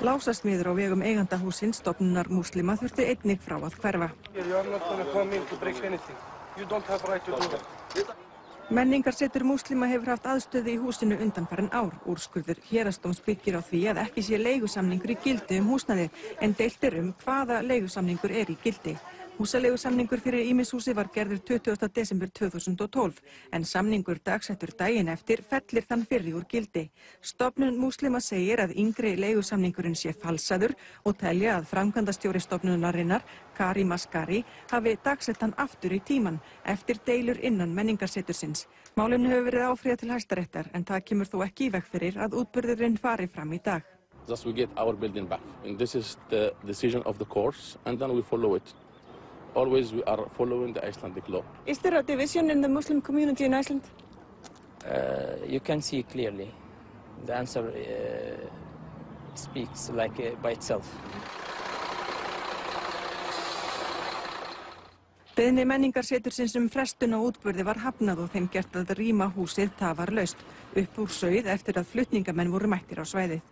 Lásasmiður á vegum eiganda hússins, stofnunar múslima, þurfti einnig frá að hverfa. Menningarsetur múslima hefur haft aðstöðu í húsinu undanfarin ár. Úrskurður héraðsdóms byggir á því að ekki sé leigusamningur í gildi húsnæðið, en deilt hvaða leigusamningur í gildi. Húsaleigusamningur fyrir ýmishúsi var gerður 20. desember 2012, en samningur dagsettur daginn eftir fellir þann fyrri úr gildi. Stofnun múslima segir að yngri leigusamningurinn sé falsaður og telja að framkvæmdastjóri stofnunarinnar, Karim Askari, hafi dagsett hann aftur í tímann eftir deilur innan menningarsetursins. Málinu hefur verið áfrýjað til Hæstaréttar, en það kemur þó ekki í veg fyrir að útburðurinn fari fram í dag. Thus we get our building back, and this is the decision of the courts, and then we follow it. Always we are following the Icelandic law. Is there a division in the Muslim community in Iceland? You can see clearly. The answer speaks by itself. Beiðni menningarsetursins frestun á útburði var hafnað og þeim gert að rýma húsið tafarlaust. Upp úr sauð eftir að flutningamenn voru mættir á svæðið.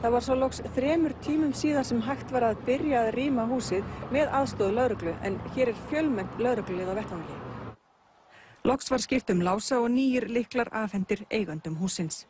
Það var svo loks 3 tímum síðan sem hægt var að byrja að rýma húsið með aðstoð lögreglu, en hér fjölmennt lögreglulið á vettvangi. Loks var skipt lása og nýir lyklar afhentir eigendum hússins.